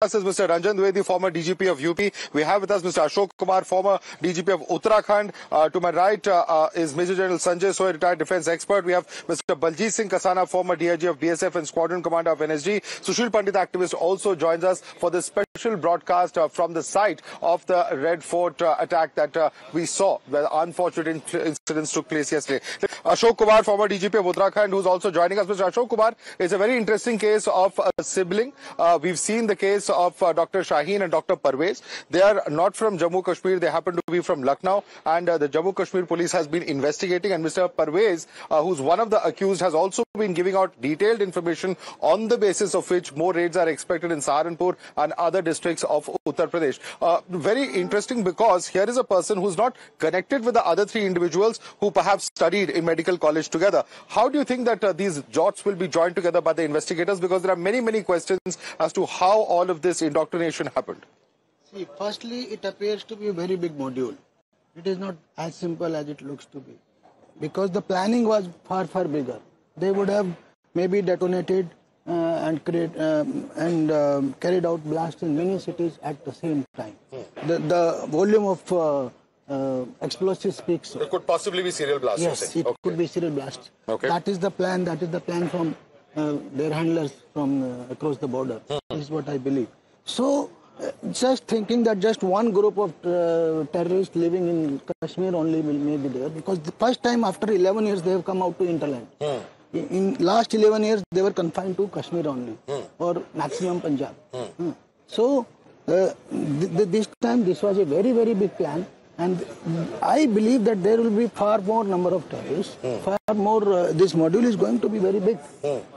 us is Mr. Ranjan Dwivedi, former DGP of UP. We have with us Mr. Ashok Kumar, former DGP of Uttarakhand. To my right is Major General Sanjay Soy, retired defense expert. We have Mr. Baljit Singh Kasana, former DIG of BSF and Squadron Commander of NSG. Sushil Pandit, activist, also joins us for this special broadcast from the site of the Red Fort attack that we saw, where unfortunate incidents took place yesterday. Ashok Kumar, former DGP of Uttarakhand, who's also joining us. Mr. Ashok Kumar, it's a very interesting case of a sibling. We've seen the case of Dr. Shaheen and Dr. Parvez. They are not from Jammu Kashmir. They happen to be from Lucknow, and the Jammu Kashmir police has been investigating, and Mr. Parvez, who's one of the accused, has also been giving out detailed information on the basis of which more raids are expected in Saharanpur and other districts of Uttar Pradesh. Very interesting, because here is a person who's not connected with the other three individuals who perhaps studied in medical college together. How do you think that these dots will be joined together by the investigators? Because there are many questions as to how all of this indoctrination happened. See, firstly, it appears to be a very big module. It is not as simple as it looks to be, because the planning was far bigger. They would have maybe detonated and carried out blasts in many cities at the same time. The volume of explosives speaks. There could possibly be serial blasts. Yes, it could be serial blasts. Okay. That is the plan. That is the plan from their handlers from across the border. This is what I believe. So, just thinking that just one group of terrorists living in Kashmir only may be there, because the first time after 11 years they have come out to Interland. In last 11 years they were confined to Kashmir only, or maximum Punjab. So, this time this was a very big plan. And I believe that there will be far more number of terrorists, far more, this module is going to be very big.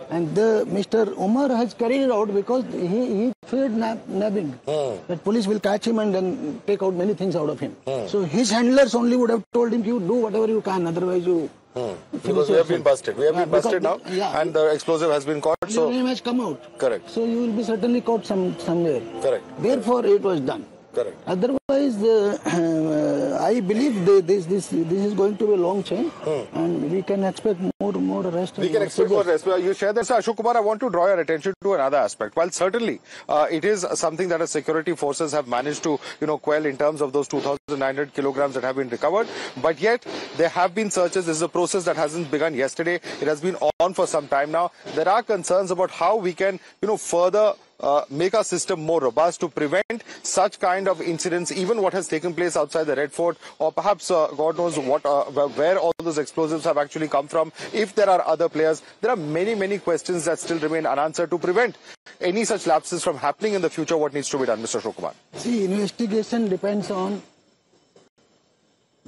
And Mr. Umar has carried it out because he feared nabbing. That police will catch him and then take out many things out of him. So his handlers only would have told him, you do whatever you can, otherwise you... Because we have been busted. We have been busted now, and the explosive has been caught. So your name has come out. Correct. So you will be certainly caught somewhere. Correct. Therefore it was done. Correct. Otherwise, I believe this is going to be a long chain, and we can expect more arrest. We can expect more arrest. You share this, Ashok Kumar. I want to draw your attention to another aspect. While certainly it is something that our security forces have managed to, quell in terms of those 2,900 kilograms that have been recovered, but yet there have been searches. This is a process that hasn't begun yesterday. It has been on for some time now. There are concerns about how we can, further make our system more robust to prevent such kind of incidents, even what has taken place outside the Red Fort, or perhaps God knows what, where all those explosives have actually come from. If there are other players, there are many questions that still remain unanswered. To prevent any such lapses from happening in the future, what needs to be done, Mr. Ashok Kumar? See, investigation depends on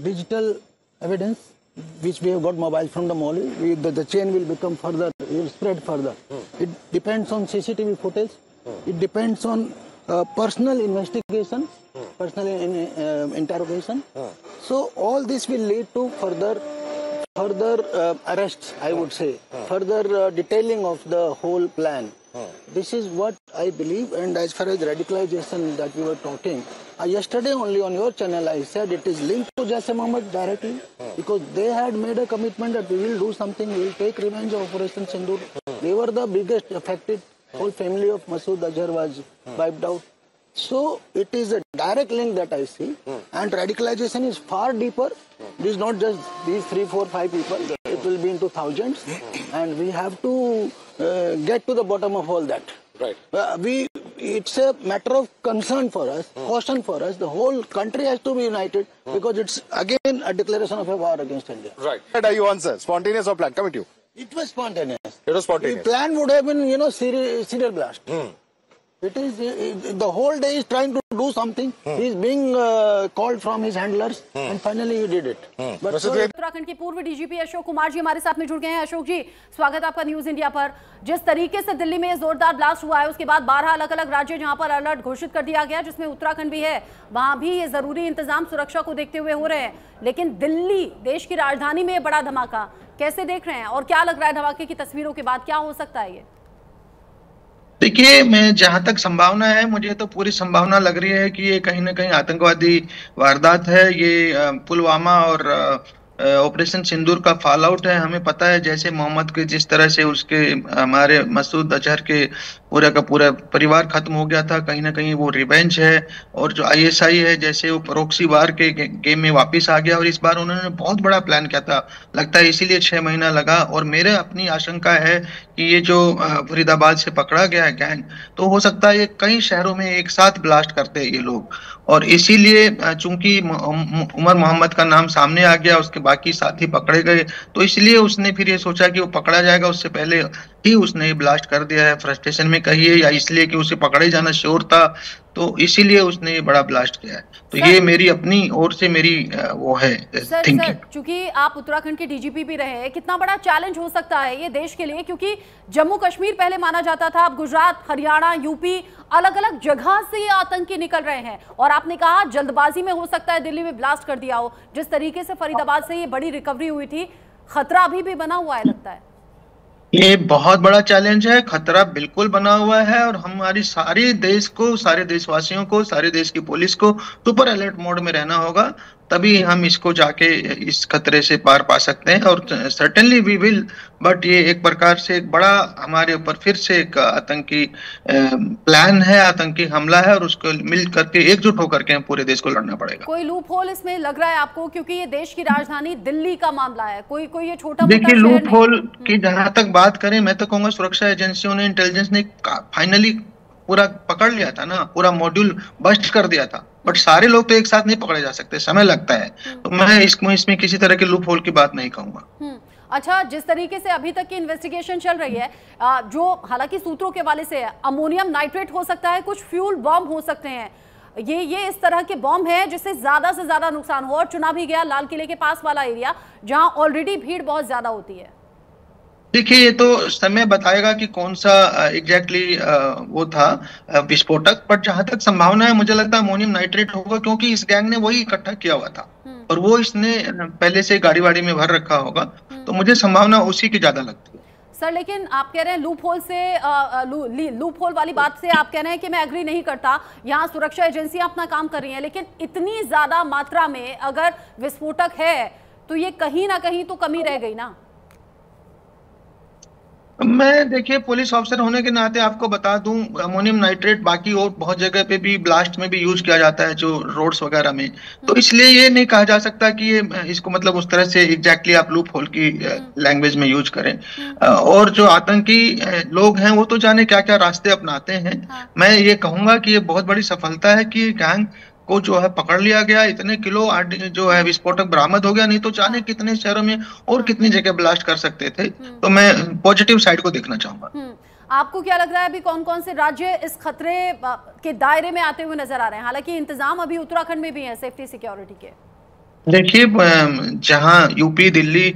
digital evidence, which we have got mobile from the mall. The chain will become further, will spread further. It depends on CCTV footage. It depends on personal investigation, personal interrogation. So all this will lead to further arrests, I would say, further detailing of the whole plan. This is what I believe. And as far as radicalization that we were talking, yesterday only on your channel I said it is linked to Jaish-e-Mohammed directly, because they had made a commitment that we will do something, we will take revenge of Operation Sindoor. They were the biggest affected. Whole family of Masood Azhar was wiped out. So it is a direct link that I see, and radicalization is far deeper. It is not just these 3, 4, 5 people. It will be into thousands, and we have to get to the bottom of all that. Right. It's a matter of concern for us, caution for us. The whole country has to be united, because it's again a declaration of a war against India. Right. What are you answer? Spontaneous or planned? Coming to you. It was spontaneous. It was spontaneous. The plan would have been, serial blast. It is the whole day is trying to do something. He is being called from his handlers, and finally he did it. But Uttarakhand के पूर्व DGP Ashok Kumar ji हमारे साथ में जुड़ गए हैं। अशोक जी, स्वागत आपका न्यूज इंडिया पर। जिस तरीके से दिल्ली में जोरदार ब्लास्ट हुआ है, उसके बाद 12 अलग-अलग राज्य जहां पर अलर्ट घोषित कर दिया गया, जिसमें उत्तराखंड भी है, वहां भी ये जरूरी इंतजाम सुरक्षा को देखते हुए हो रहे हैं। लेकिन दिल्ली, देश की राजधानी में बड़ा धमाका कैसे देख रहे हैं, और क्या लग रहा है धमाके की तस्वीरों के बाद क्या हो सकता है ये? देखिए, मैं जहां तक संभावना है, मुझे तो पूरी संभावना लग रही है कि ये कहीं ना कहीं आतंकवादी वारदात है। ये पुलवामा और ऑपरेशन सिंदूर का फॉल आउट है। हमें पता है जैसे मोहम्मद के जिस तरह से उसके हमारे मसूद अजहर के पूरा का पूरा परिवार खत्म हो गया था। कहीं ना कहीं वो रिवेंज है, और जो आईएसआई है जैसे वो प्रॉक्सी वार के गेम में वापस आ गया, और इस बार उन्होंने बहुत बड़ा प्लान किया था, लगता है इसीलिए 6 महीना लगा। और मेरे अपनी आशंका है कि ये जो फरीदाबाद से पकड़ा गया है गैंग, तो हो सकता है ये कई शहरों में एक साथ ब्लास्ट करते हैं ये लोग, और इसीलिए चूंकि उमर मोहम्मद का नाम सामने आ गया, उसके बाकी साथी पकड़े गए, तो इसलिए उसने फिर ये सोचा कि वो पकड़ा जाएगा, उससे पहले ही उसने ब्लास्ट कर दिया है। फ्रस्ट्रेशन में कहिए या इसलिए कि उसे पकड़े जाना श्योर था, तो इसीलिए उसने ये बड़ा ब्लास्ट किया है। तो ये मेरी अपनी ओर से मेरी वो है थिंकिंग। क्योंकि आप उत्तराखंड के डीजीपी भी रहे हैं, कितना बड़ा चैलेंज हो सकता है ये देश के लिए, क्योंकि जम्मू कश्मीर पहले माना जाता था, अब गुजरात, हरियाणा, यूपी, अलग अलग जगह से ये आतंकी निकल रहे हैं, और आपने कहा जल्दबाजी में हो सकता है दिल्ली में ब्लास्ट कर दिया हो। जिस तरीके से फरीदाबाद से ये बड़ी रिकवरी हुई थी, खतरा अभी भी बना हुआ है लगता है। ये बहुत बड़ा चैलेंज है, खतरा बिल्कुल बना हुआ है, और हमारी सारे देश को, सारे देशवासियों को, सारे देश की पुलिस को सुपर अलर्ट मोड में रहना होगा, तभी हम इसको जाके इस खतरे से पार पा सकते हैं। और सर्टेनली वी विल, बट ये एक प्रकार से एक बड़ा हमारे ऊपर फिर से एक आतंकी प्लान है, आतंकी हमला है, और उसको मिल करके एकजुट होकर के पूरे देश को लड़ना पड़ेगा। कोई लूप होल इसमें लग रहा है आपको, क्योंकि ये देश की राजधानी दिल्ली का मामला है, कोई ये छोटा देखिए लूप होल की जहां तक बात करें, मैं तो कहूंगा सुरक्षा एजेंसियों ने, इंटेलिजेंस ने फाइनली पूरा पकड़ लिया था ना, पूरा मॉड्यूल बस्ट कर दिया था, बट सारे लोग तो एक साथ नहीं पकड़े जा सकते, समय लगता है, तो मैं इसमें किसी तरह के लूप होल की बात नहीं कहूंगा। अच्छा, जिस तरीके से अभी तक की इन्वेस्टिगेशन चल रही है, जो हालांकि सूत्रों के हवाले से है, अमोनियम नाइट्रेट हो सकता है, कुछ फ्यूल बॉम्ब हो सकते हैं, ये इस तरह के बॉम्ब है जिससे ज्यादा से ज्यादा नुकसान हो, और चुना भी गया लाल किले के पास वाला एरिया जहां ऑलरेडी भीड़ बहुत ज्यादा होती है। देखिए ये तो समय बताएगा कि कौन सा एग्जैक्टली वो था विस्फोटक, बट जहां तक संभावना है मुझे लगता है अमोनियम नाइट्रेट होगा, क्योंकि इस गैंग ने वही इकट्ठा किया हुआ था, और वो इसने पहले से गाड़ी वाड़ी में भर रखा होगा, तो मुझे संभावना उसी की ज्यादा लगती है। सर, लेकिन आप कह रहे हैं लूप होल से, लूप होल वाली बात से आप कह रहे हैं कि मैं एग्री नहीं करता, यहाँ सुरक्षा एजेंसियां अपना काम कर रही हैं, लेकिन इतनी ज्यादा मात्रा में अगर विस्फोटक है तो ये कहीं ना कहीं तो कमी रह गई ना। मैं देखिए पुलिस ऑफिसर होने के नाते आपको बता दूं, अमोनियम नाइट्रेट बाकी और बहुत जगह पे भी ब्लास्ट में भी यूज किया जाता है, जो रोड्स वगैरह में, तो इसलिए ये नहीं कहा जा सकता कि ये इसको मतलब उस तरह से एग्जैक्टली आप लूप होल की लैंग्वेज में यूज करें। और जो आतंकी लोग हैं वो तो जाने क्या क्या रास्ते अपनाते हैं। मैं ये कहूंगा कि ये बहुत बड़ी सफलता है कि गैंग को जो है पकड़ लिया गया, इतने किलो जो है विस्फोटक बरामद हो गया, नहीं तो जाने कितने शहरों में और कितनी जगह ब्लास्ट कर सकते थे। तो मैं पॉजिटिव साइड को देखना चाहूंगा। आपको क्या लग रहा है अभी कौन कौन से राज्य इस खतरे के दायरे में आते हुए नजर आ रहे हैं? हालांकि इंतजाम अभी उत्तराखंड में भी है सेफ्टी सिक्योरिटी के। देखिए जहां यूपी, दिल्ली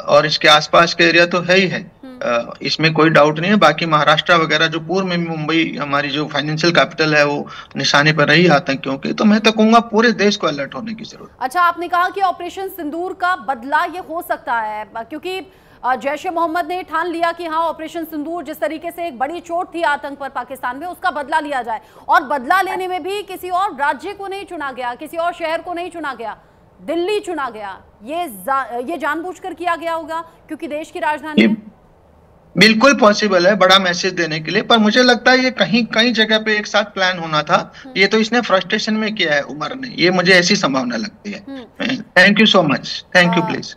और इसके आसपास के एरिया तो है ही है, इसमें कोई डाउट नहीं है। बाकी महाराष्ट्र वगैरह जो पूर्व में मुंबई हमारी जो फाइनेंशियल कैपिटल है वो निशाने पर रही आतंकियों की, तो मैं तो कहूंगा पूरे देश को अलर्ट होने की जरूरत। अच्छा, आपने कहा कि ऑपरेशन सिंदूर का बदला ये हो सकता है, क्योंकि जैश ए मोहम्मद ने ठान लिया कि हाँ ऑपरेशन सिंदूर जिस तरीके से एक बड़ी चोट थी आतंक पर पाकिस्तान में, उसका बदला लिया जाए, और बदला लेने में भी किसी और राज्य को नहीं चुना गया, किसी और शहर को नहीं चुना गया, दिल्ली चुना गया। ये जानबूझकर किया गया होगा क्योंकि देश की राजधानी है। बिल्कुल पॉसिबल है, बड़ा मैसेज देने के लिए, पर मुझे लगता है ये कई जगह पे एक साथ प्लान होना था। ये तो इसने फ्रस्ट्रेशन में किया है उमर ने, ये मुझे ऐसी संभावना लगती है। Thank you so much, thank you please.